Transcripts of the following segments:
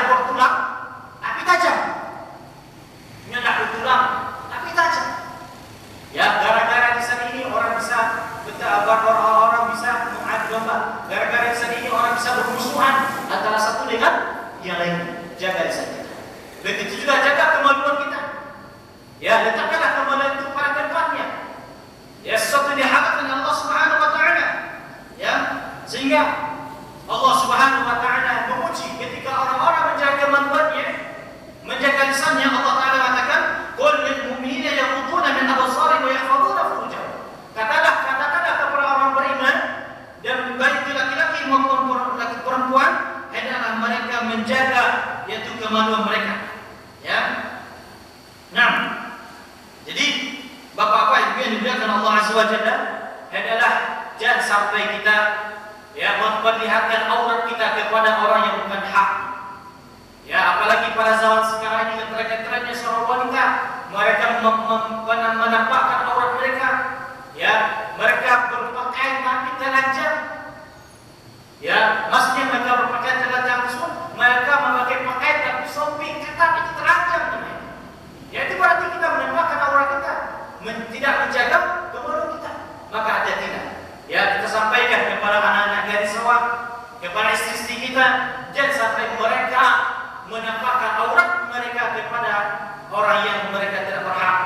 buah tulang, tapi tajam. Nyedak tulang, tapi tajam. Ya, gara-gara di sana ini orang bisa orang bisa mengadu domba. Gara-gara di sana ini orang bisa bermusuhan antara satu dengan yang lain. Jaga lisan kita. Begitu juga jaga kemaluan kita. Ya, letakkanlah kemaluan itu pada tempatnya. Ya, sesuatu diharapkan Allah Subhanahu wa taala. Ya, sehingga Allah Subhanahu wa taala memuji ketika orang-orang menjaga kemaluannya, menjaga lisannya. Allah taala mengatakan, "Qul lil mu'minina yaghudduna min absarihim wa yahfazuna furujahum." Katakanlah kepada orang beriman dan baik itu laki-laki maupun perempuan, hendaklah mereka menjaga yaitu kemaluan mereka. Ya. Nah, jadi Bapak-bapak Ibu yang dimuliakan Allah Azza wa Jalla, adalah jangan sampai kita memperlihatkan aurat kita kepada orang yang bukan hak. Ya, apalagi pada zaman sekarang ini trennya seorang wanita mereka menampakkan aurat mereka. Ya, mereka berpakaian tapi telanjang. Ya, maksudnya mereka berpakaian telanjang tersebut, mereka memakai pakaian tapi sampai ketat itu telanjang namanya. Ya, itu berarti kita menampakkan aurat kita, tidak menjaga kemaluan kita. Maka hati-hatilah. Ya, kita sampaikan kepada anak-anak gadis sawah, kepada istri-istri kita, jangan sampai mereka menampakkan aurat mereka kepada orang yang mereka tidak berhak.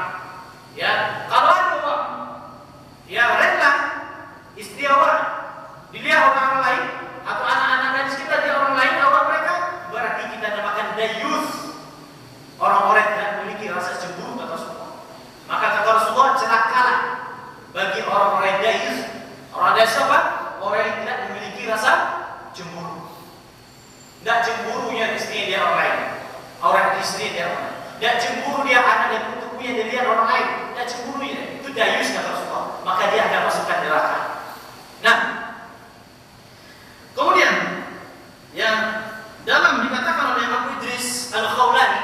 Ya, kalau ada rela istri awak dilihat orang lain atau anak-anak gadis kita dilihat orang lain aurat mereka, berarti kita namakan dayus, orang-orang yang tidak memiliki rasa cemburu atau suka. Maka kata Rasulullah, celakalah bagi orang-orang dayus. Orang dayus apa? Orang yang tidak memiliki rasa cemburu. Tidak cemburunya istrinya dia orang lain, orang istrinya dia orang lain. Tidak cemburu dia anak dan putunya dia lihat orang lain. Tidak cemburunya. Itu dayus kata Rasulullah. Maka dia akan masukkan neraka. Nah, kemudian yang dalam dikatakan oleh Abu Idris Al-Khawlani,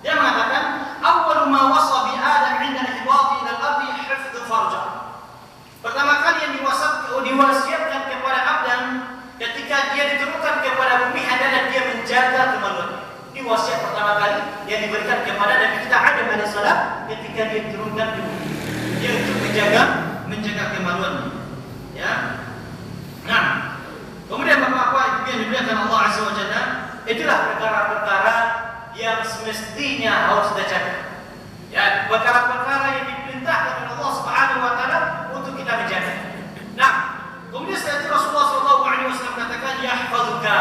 dia mengatakan, awwalu ma wasa bi Adam 'inda al-ihbati ila al-ardi hifdhu farjah. Pertama kali yang diwasiatkan kepada Adam ketika dia diturunkan kepada bumi adalah dia menjaga kemaluannya. Ini wasiat pertama kali yang diberikan kepada Nabi kita Adam alaihissalam ketika dia diturunkan ke bumi. Dia untuk menjaga kemaluannya. Ya. Nah, kemudian Bapak-bapak Ibu yang dimuliakan Allah Azza wa Jalla, itulah perkara-perkara yang semestinya harus kita jaga. Ya, perkara-perkara yang diperintahkan oleh Allah Subhanahu wa taala untuk kita menjaga. Nah, kemudian setelah itu Rasulullah SAW katakan yahfazuka.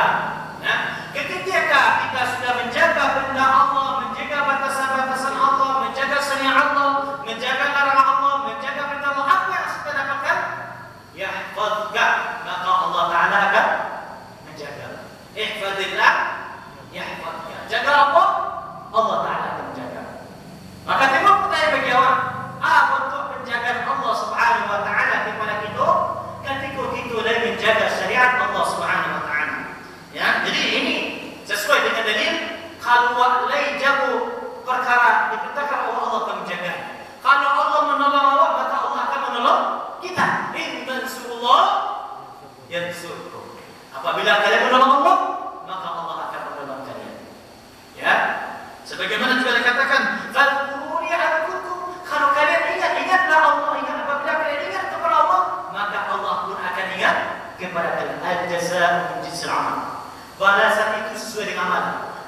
Nah, ketika kita sudah menjaga benda Allah, menjaga batasan-batasan Allah, menjaga syariat Allah, menjaga larangan Allah, menjaga perintah Allah, apa yang kita dapatkan? Yahfazuka, maka Allah Taala akan menjaga. Ihfazillah yahfazuka. Jaga Allah, Allah Taala akan menjaga. Maka timbul pertanyaan bagi awak, apa bentuk penjagaan Allah Subhanahu wa taala kepada kita ketika kita lagi menjaga syariat Allah Subhanahu wa taala. Ya, jadi ini sesuai dengan dalil kalau walai jago perkara diperintahkan Allah akan menjaga. Kalau Allah menolong awak, maka Allah akan menolong kita. In tansurullah yansurkum. Apabila kalian menolong Allah, maka Allah akan menolong kalian. Ya. Sebagaimana juga dikatakan, "Fadhkuruni adkurkum." Kalau kalian ingatlah Allah, apabila kalian ingat kepada Allah, maka Allah pun akan ingat kepada kalian. Al-jazaa'u min jinsil 'amal. Balasan itu sesuai dengan amal.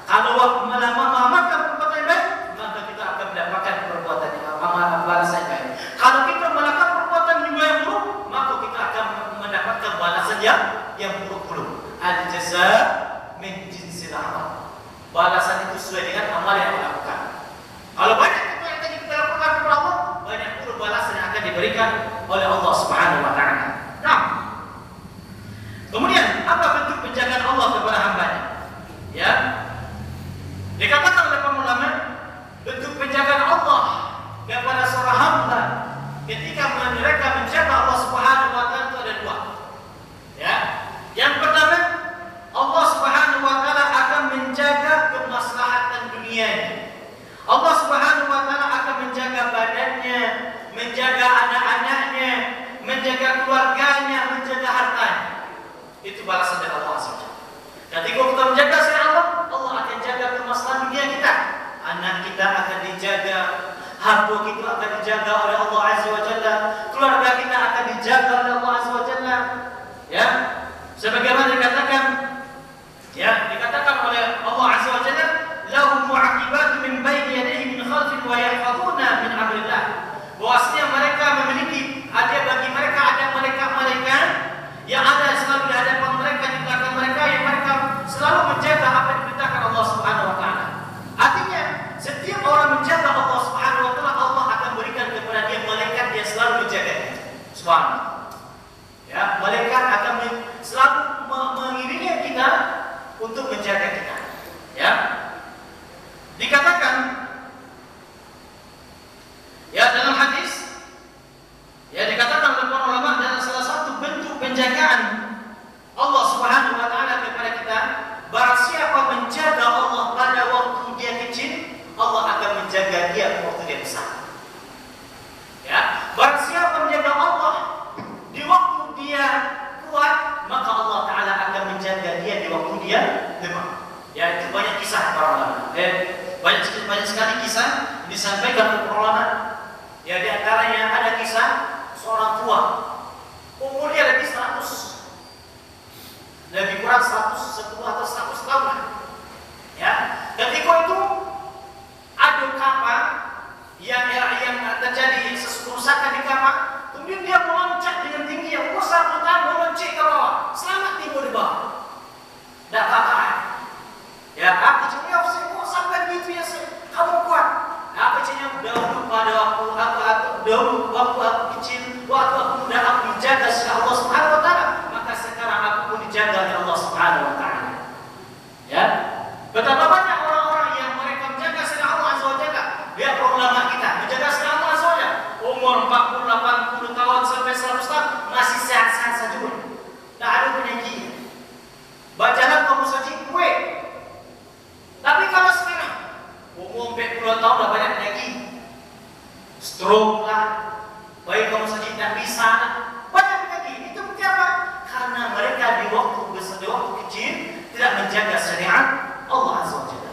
Kalau mengamalkan perbuatan baik, maka kita akan mendapatkan perbuatan amal balasan baik. Kalau kita melakukan perbuatan yang buruk, maka kita akan mendapatkan balasan yang buruk-buruk. Al-jazaa'u min jinsil 'amal. Balasan itu sesuai dengan amal yang kita lakukan. Kalau banyak yang tadi kita lakukan kepada Allah, banyak pula balasan yang akan diberikan oleh Allah Subhanahu wa taala. Nah, kemudian apa bentuk penjagaan Allah kepada hamba-Nya? Ya. Dikatakan oleh para ulama, bentuk penjagaan Allah kepada seorang hamba ketika mereka menjaga Allah Subhanahu wa taala itu ada dua. Ya. Yang pertama, Allah Subhanahu wa taala akan menjaga kemaslahatan dunianya. Allah Subhanahu wa taala akan menjaga badannya, menjaga anak-anaknya, menjaga keluarganya, menjaga hartanya. Itu balasan dari Allah SWT. Ketika kita menjaga syariat Allah, Allah akan Allah Azza wa Jalla, lahum mu'aqibatun min baini yadayhi min khalfin wa yahfazuna min amrillah. Bahwasanya mereka memiliki, bagi mereka ada malaikat-malaikat yang ada selalu di hadapan mereka, di belakang mereka, yang mereka selalu menjaga apa yang diperintahkan Allah Subhanahu wa taala. Artinya, setiap orang menjaga Allah Subhanahu wa taala, Allah akan berikan kepada dia malaikat yang selalu menjaganya. Subhanallah. Ya, malaikat akan selalu mengiringi kita untuk menjaga kita. Ya. Dikatakan ya dalam hadis, ya dikatakan oleh para ulama, adalah salah satu bentuk penjagaan Allah Subhanahu wa taala kepada kita. Barang siapa menjaga Allah pada waktu dia kecil, Allah akan menjaga dia waktu dia besar. Ya, barang siapa menjaga Allah di waktu dia kuat, maka Allah taala akan menjaga dia di waktu dia lemah. Ya, itu banyak kisah para ulama. Banyak sekali kisah disampaikan oleh para ulama. Ya, di antaranya ada kisah seorang tua, umurnya lebih 100, lebih kurang 110 atau 100 tahun. Ya, ketika itu ada kapal yang terjadi kerusakan di kapal, kemudian dia meloncat dengan tinggi yang besar, meloncat ke bawah, selamat tiba di bawah. Tidak apa-apa. Ya, aku cuma sampai gitu ya, kamu kuat. Aku cuma dahulu pada waktu aku kecil, waktu aku muda, aku dijaga oleh Allah Subhanahu wa taala, maka sekarang aku pun dijaga oleh Allah Subhanahu wa taala. Ya. Betapa banyak orang-orang yang mereka menjaga oleh Allah Azza wa Jalla. Lihat ulama kita menjaga oleh Allah Azza wa Jalla, umur 40, 80 tahun sampai 100 tahun masih sehat-sehat saja. Tidak ada penyakit. Bacalah kamu saja kue. Tapi kalau sekarang umur 40 tahun dah banyak penyakit, stroke lah, baik kamu saja tidak bisa, banyak penyakit. Itu kenapa? Karena mereka di waktu kecil tidak menjaga syariat Allah Azza wa Jalla.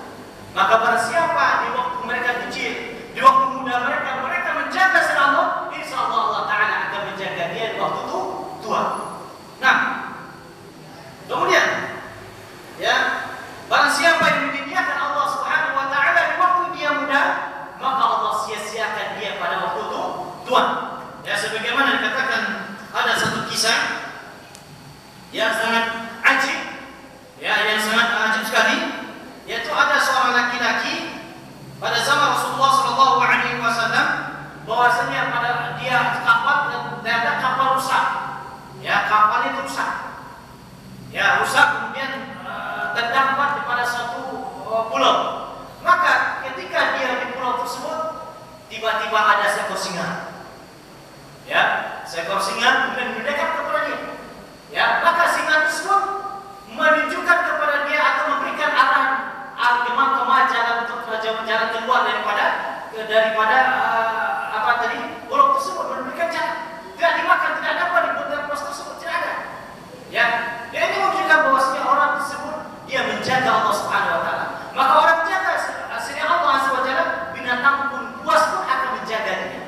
Maka barang siapa di waktu mereka kecil, di waktu muda mereka menjaga syariat Allah, insyaallah Allah taala akan menjaga dia di waktu itu tua. Nah, kemudian ya, barang siapa yang didiakan Allah Subhanahu wa taala di waktu dia muda, maka Allah sia-siakan dia pada waktu itu tua. Ya, sebagaimana dikatakan ada satu kisah yang sangat ajib, ya, yang sangat ajib sekali, yaitu ada seorang laki-laki pada zaman Rasulullah sallallahu alaihi wasallam, bahwasanya pada dia kapal rusak. Ya, kapal itu rusak. Ya, rusak, kemudian terdampar pada suatu pulau. Maka ketika dia di pulau tersebut, tiba-tiba ada seekor singa. Ya, seekor singa kemudian mendekat kepada dia. Ya, maka singa tersebut menunjukkan kepada dia atau memberikan arahan jalan untuk jalan keluar daripada pulau tersebut, memberikan jalan. Tidak dimakan, tidak ada apa di dalam pulau tersebut, tidak ada. Ya, dia ini menunjukkan bahwasanya orang tersebut dia menjaga Allah Subhanahu wa taala. Maka orang menjaga syariat Allah Azza wa Jalla, binatang pun buas pun akan menjaga dia.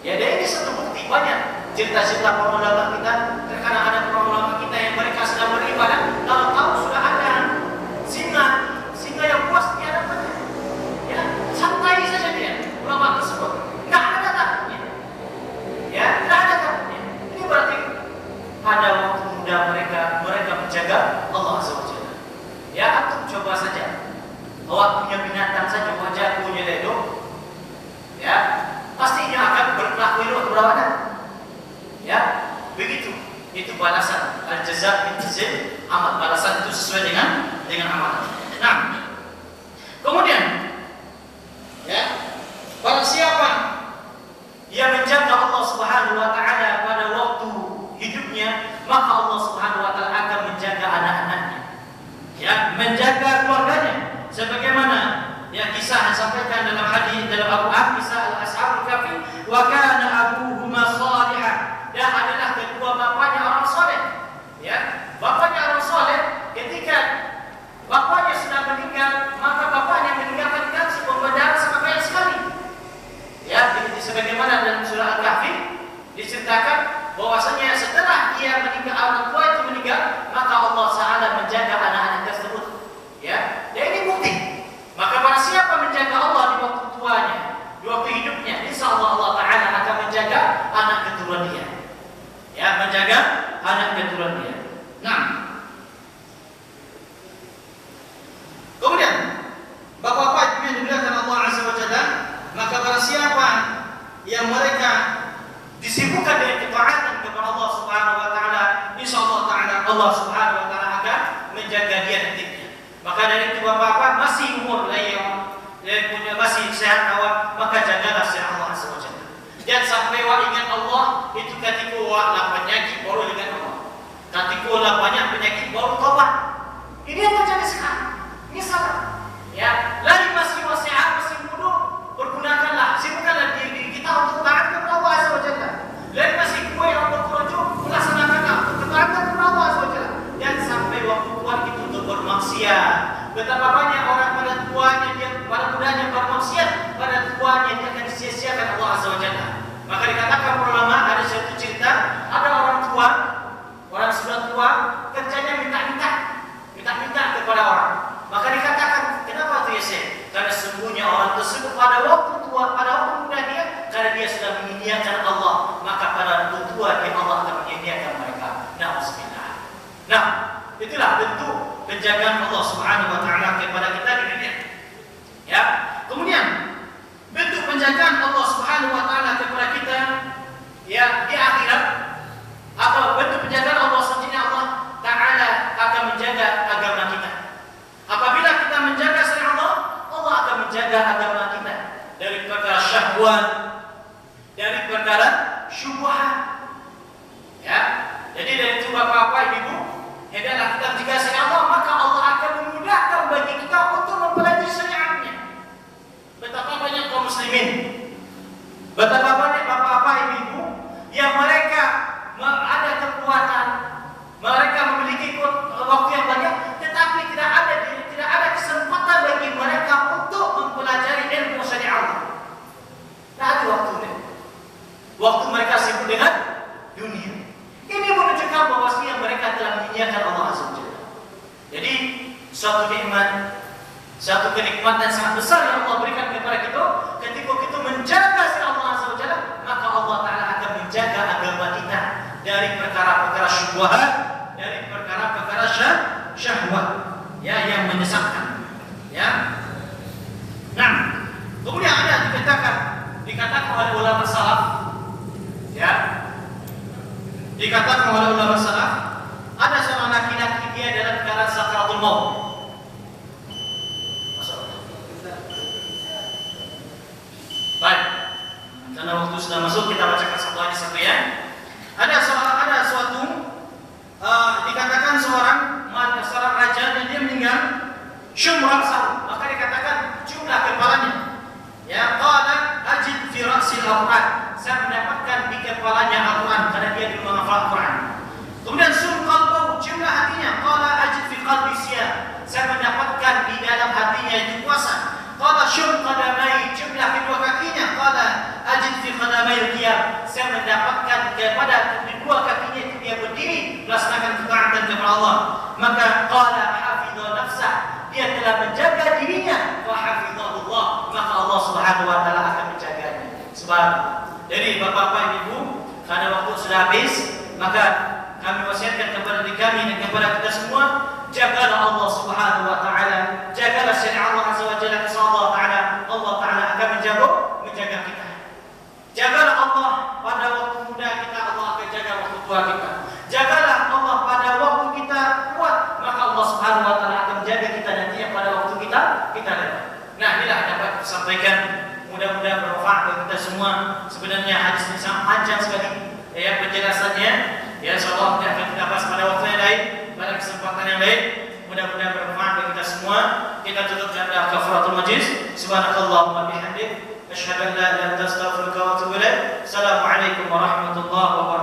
Ya, dan ini satu bukti. Banyak cerita-cerita para ulama kita. Terkadang ada para ulama kita yang mereka sedang beribadah, tahu sudah ada singa yang buas di hadapannya. Ya, santai saja dia ulama tersebut. Tidak ada takutnya. Ya, tidak ada takutnya. Ini berarti pada waktu muda mereka menjaga Allah Azza wa Jalla. Ya, antum coba saja. Awak punya binatang saja, wajah punya ledok, ya, pastinya akan berkelaku elok berlawanan. Ya, begitu. Itu balasan al-jaza' min jinsil amal. Balasan itu sesuai dengan amal. Nah, kemudian ya, barang siapa yang menjaga Allah Subhanahu wa taala pada waktu hidupnya, maka Allah Subhanahu wa taala akan menjaga anak-anaknya. Ya, menjaga keluarganya. Sebagaimana ya kisah yang disampaikan dalam hadis dalam Al-Qur'an, kisah Ashabul Kahfi, wa kana abuhuma salihah. Dia adalah kedua bapaknya orang soleh. Ya, bapaknya orang soleh. Ketika bapaknya sudah meninggal, maka bapaknya meninggalkan kasih pemberdayaan sangat banyak sekali. Ya, sebagaimana dalam surah Al-Kahfi diceritakan bahwasanya setelah dia meninggal, orang tua itu meninggal, maka Allah Taala menjaga anak-anak tersebut. Ya, sehat awak, maka jagalah syariat Allah Azza wa Jalla. Jangan sampai awak ingat Allah itu ketika awak lah penyakit baru ingat Allah. Ketika awak banyak penyakit baru taubat. Ini yang terjadi sekarang. Ini salah. Ya, lagi masih sehat, masih muda, pergunakanlah, sibukkanlah diri kita untuk taat kepada Allah Azza wa Jalla. Lagi masih kuat yang berkerja, melaksanakanlah untuk ketaatan kepada Allah Azza wa Jalla. Jangan sampai waktu tua kita untuk bermaksiat. Betapa banyak orang pada tuanya dia, pada mudanya bermaksiat, pada tuanya dia akan sia-siakan Allah Azza wa Jalla. Maka dikatakan ulama, ada satu cerita, ada orang tua, orang sudah tua, kerjanya minta-minta kepada orang. Maka dikatakan, kenapa tu ya Syekh? Karena sesungguhnya orang tersebut pada waktu tua, pada waktu muda dia, karena dia sudah menyia-nyiakan Allah, maka pada waktu tua dia Allah akan menyia-nyiakan mereka. Na'udzubillah. Nah, itulah bentuk penjagaan Allah Subhanahu wa taala kepada kita di dunia. Ya. Kemudian bentuk penjagaan Allah Subhanahu wa taala kepada kita ya di akhirat, atau bentuk penjagaan Allah sendiri, Allah taala akan menjaga agama kita. Apabila kita menjaga syariat Allah, Allah akan menjaga agama kita dari perkara syahwat, dari perkara syubhat. Ya. Jadi dari itu Bapak-bapak, Ibu, hendaklah kita menjaga syariat Allah, maka Allah akan memudahkan bagi kita untuk mempelajari syariatnya. Betapa banyak kaum muslimin, betapa banyak Bapak-bapak, Ibu, yang mereka ada kekuatan, mereka memiliki waktu yang banyak, tetapi tidak ada kesempatan bagi mereka untuk mempelajari ilmu syariat Allah. Tidak ada waktunya. Waktu mereka sibuk dengan dunia. Ini menunjukkan bahwasanya mereka telah menyia-nyiakan Allah Azza wa Jalla. Jadi suatu nikmat, satu kenikmatan sangat besar yang Allah berikan kepada kita, ketika kita menjaga syariat Allah Azza wa Jalla, maka Allah Taala akan menjaga agama kita dari perkara-perkara syubhat, dari perkara-perkara syahwat, ya, yang menyesatkan. Ya. Nah, kemudian ada dikatakan oleh ulama salaf, ya. Dikatakan oleh ulama salaf, ada seorang laki-laki dia dalam keadaan sakaratul maut. Baik, karena waktu sudah masuk, kita bacakan satu hadis satu ya. Ada suatu dikatakan seorang raja dan dia meninggal, syumra sah, maka dikatakan jumlah kepalanya. Ya, qala ajid fi ra'sil Al-Qur'an, saya mendapatkan di kepalanya Al-Quran karena dia dulu menghafal Al-Quran. Kemudian sum qalbahu, jumlah hatinya, qala ajid fi qalbi siyam, saya mendapatkan di dalam hatinya itu puasa. Qala syum qadamai, jumlah kedua kakinya, qala ajid fi qadamai qiyam, saya mendapatkan kepada kedua kakinya itu dia berdiri melaksanakan ketaatan kepada Allah. Maka qala hafidha nafsah, dia telah menjaga dirinya, wa hafidhahullah, maka Allah Subhanahu wa taala akan menjaganya. Subhanallah. Jadi Bapak-bapak, Ibu, karena waktu sudah habis, maka kami wasiatkan kepada diri kami dan kepada kita semua, jagalah Allah Subhanahu wa taala, jagalah syariat Allah Azza wa Jalla, insyaallah taala Allah taala akan menjaga kita. Jagalah Allah pada waktu muda kita, Allah akan jaga waktu tua kita. Jagalah Allah pada waktu kita kuat, maka Allah Subhanahu wa taala akan menjaga kita nantinya pada waktu kita lemah. Nah, inilah yang dapat disampaikan. Mudah-mudahan bermanfaat bagi kita semua. Sebenarnya hadis ini sangat panjang sekali ya penjelasannya. Ya, insyaallah akan kita bahas pada waktu yang lain, pada kesempatan yang lain. Mudah-mudahan bermanfaat bagi kita semua. Kita tutup dengan kafaratul majlis. Subhanakallahumma bihamdik, asyhadu an la ilaha illa anta, astaghfiruka wa atubu ilaik. Assalamualaikum warahmatullahi wabarakatuh.